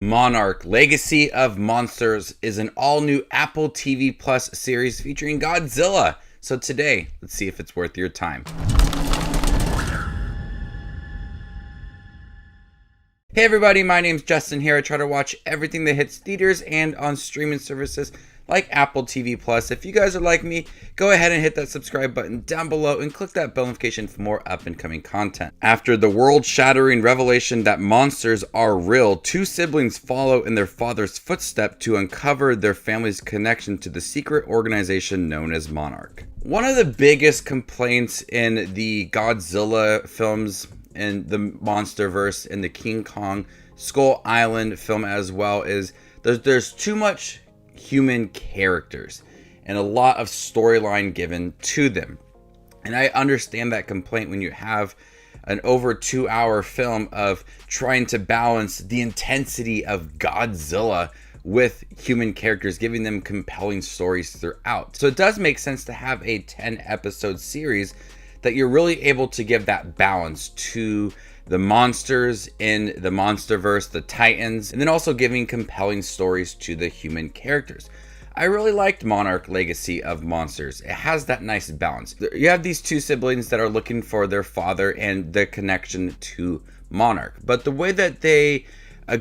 Monarch, Legacy of Monsters is an all-new Apple TV Plus series featuring Godzilla. So today, let's see if it's worth your time. Hey everybody, my name's Justin here. I try to watch everything that hits theaters and on streaming services like Apple TV Plus. If you guys are like me, go ahead and hit that subscribe button down below and click that bell notification for more up and coming content. After the world-shattering revelation that monsters are real, two siblings follow in their father's footsteps to uncover their family's connection to the secret organization known as Monarch. One of the biggest complaints in the Godzilla films and the MonsterVerse and the King Kong Skull Island film as well is there's too much human characters and a lot of storyline given to them. And I understand that complaint when you have an over 2-hour film of trying to balance the intensity of Godzilla with human characters, giving them compelling stories throughout. So it does make sense to have a 10-episode series that you're really able to give that balance to the monsters in the MonsterVerse, the Titans, and then also giving compelling stories to the human characters. I really liked Monarch Legacy of Monsters. It has that nice balance. You have these two siblings that are looking for their father and the connection to Monarch. But the way that they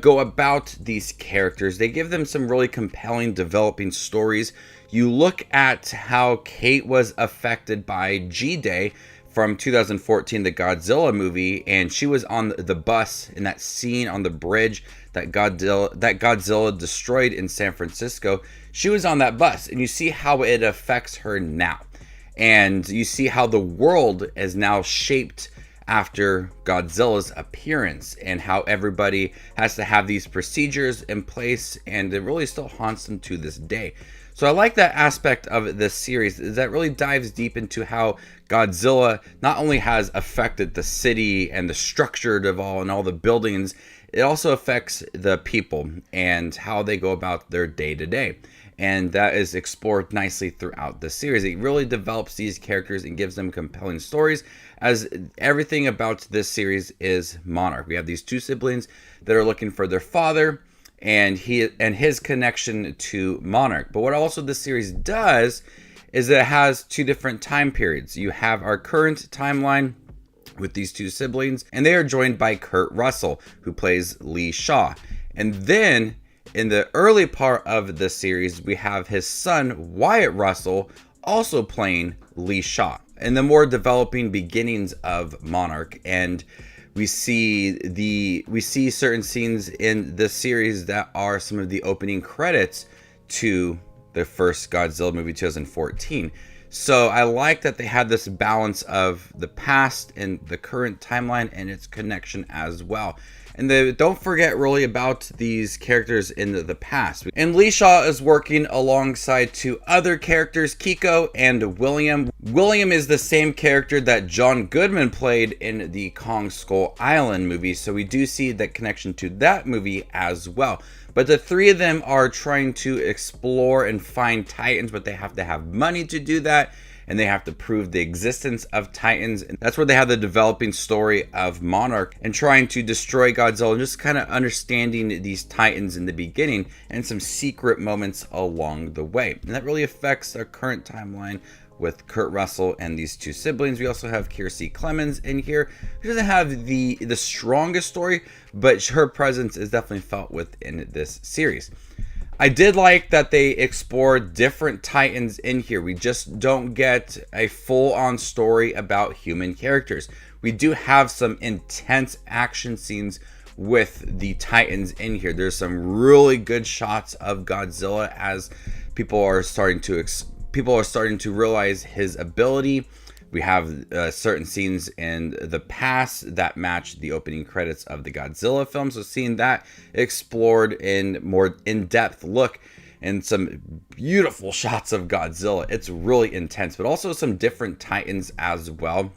go about these characters, they give them some really compelling developing stories. You look at how Kate was affected by G-Day from 2014, the Godzilla movie, and she was on the bus in that scene on the bridge that Godzilla destroyed in San Francisco. She was on that bus, and you see how it affects her now. And you see how the world is now shaped after Godzilla's appearance, and how everybody has to have these procedures in place, and it really still haunts them to this day. So I like that aspect of this series, is that really dives deep into how Godzilla not only has affected the city and the structure of all the buildings, it also affects the people and how they go about their day-to-day. And that is explored nicely throughout the series. It really develops these characters and gives them compelling stories, as everything about this series is Monarch. We have these two siblings that are looking for their father and his connection to Monarch. But what also this series does is that it has two different time periods. You have our current timeline with these two siblings, and they are joined by Kurt Russell, who plays Lee Shaw. And then in the early part of the series, we have his son Wyatt Russell also playing Lee Shaw in the more developing beginnings of Monarch. And we see certain scenes in this series that are some of the opening credits to the first Godzilla movie, 2014. So I like that they had this balance of the past and the current timeline and its connection as well. And they don't forget really about these characters in the past. And Lee Shaw is working alongside two other characters, Kiko and William. William is the same character that John Goodman played in the Kong Skull Island movie. So we do see that connection to that movie as well. But the three of them are trying to explore and find Titans, but they have to have money to do that. And they have to prove the existence of Titans. And that's where they have the developing story of Monarch and trying to destroy Godzilla and just kind of understanding these Titans in the beginning and some secret moments along the way. And that really affects our current timeline with Kurt Russell and these two siblings. We also have Kiersey Clemons in here, who doesn't have the strongest story, but her presence is definitely felt within this series. I did like that they explored different Titans in here. We just don't get a full-on story about human characters. We do have some intense action scenes with the Titans in here. There's some really good shots of Godzilla as people are starting to realize his ability. We have certain scenes in the past that match the opening credits of the Godzilla film. So seeing that explored in more in-depth look and some beautiful shots of Godzilla. It's really intense, but also some different Titans as well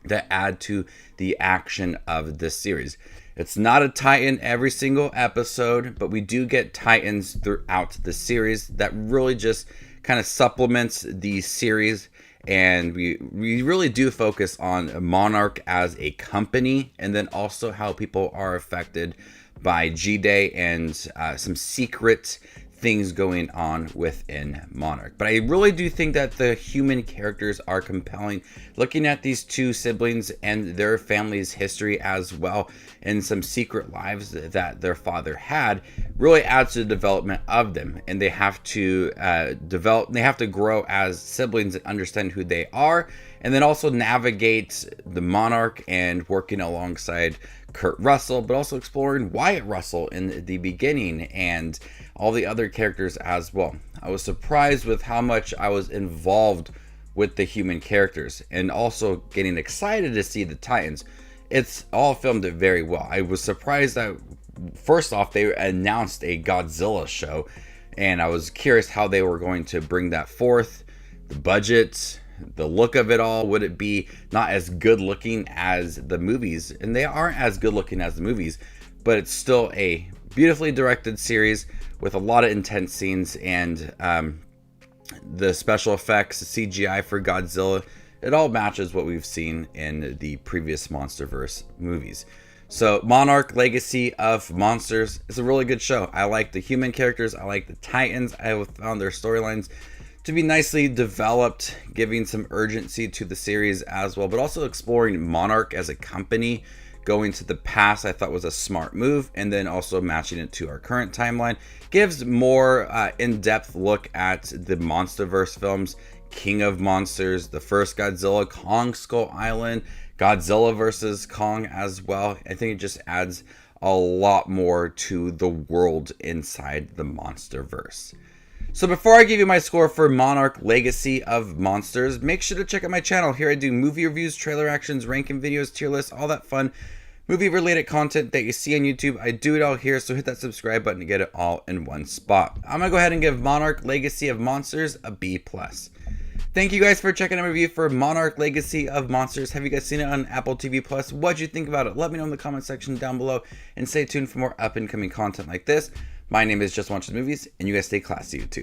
that add to the action of this series. It's not a Titan every single episode, but we do get Titans throughout the series that really just kind of supplements the series. And we really do focus on Monarch as a company, and then also how people are affected by G-Day and some secret things going on within Monarch. But I really do think that the human characters are compelling. Looking at these two siblings and their family's history as well, and some secret lives that their father had, really adds to the development of them. And they have to they have to grow as siblings and understand who they are, and then also navigate the Monarch and working alongside Kurt Russell, but also exploring Wyatt Russell in the beginning and all the other characters as well. I was surprised with how much I was involved with the human characters, and also getting excited to see the Titans. It's all filmed very well. I was surprised that first off they announced a Godzilla show, and I was curious how they were going to bring that forth. The budget, the look of it all, would it be not as good looking as the movies? And they aren't as good looking as the movies, but it's still a beautifully directed series with a lot of intense scenes, and the special effects, the CGI for Godzilla, it all matches what we've seen in the previous MonsterVerse movies. So Monarch Legacy of Monsters is a really good show. I like the human characters, I like the Titans. I have found their storylines to be nicely developed, giving some urgency to the series as well, but also exploring Monarch as a company. Going to the past, I thought was a smart move, and then also matching it to our current timeline gives more in-depth look at the MonsterVerse films, King of Monsters, the first Godzilla, Kong Skull Island, Godzilla versus Kong as well. I think it just adds a lot more to the world inside the MonsterVerse. So before I give you my score for Monarch Legacy of Monsters, make sure to check out my channel. Here I do movie reviews, trailer actions, ranking videos, tier lists, all that fun movie related content that you see on YouTube. I do it all here, so hit that subscribe button to get it all in one spot. I'm going to go ahead and give Monarch Legacy of Monsters a B+. Thank you guys for checking out my review for Monarch Legacy of Monsters. Have you guys seen it on Apple TV Plus? What'd you think about it? Let me know in the comment section down below, and stay tuned for more up and coming content like this. My name is Just Watches Movies, and you guys stay classy, YouTube.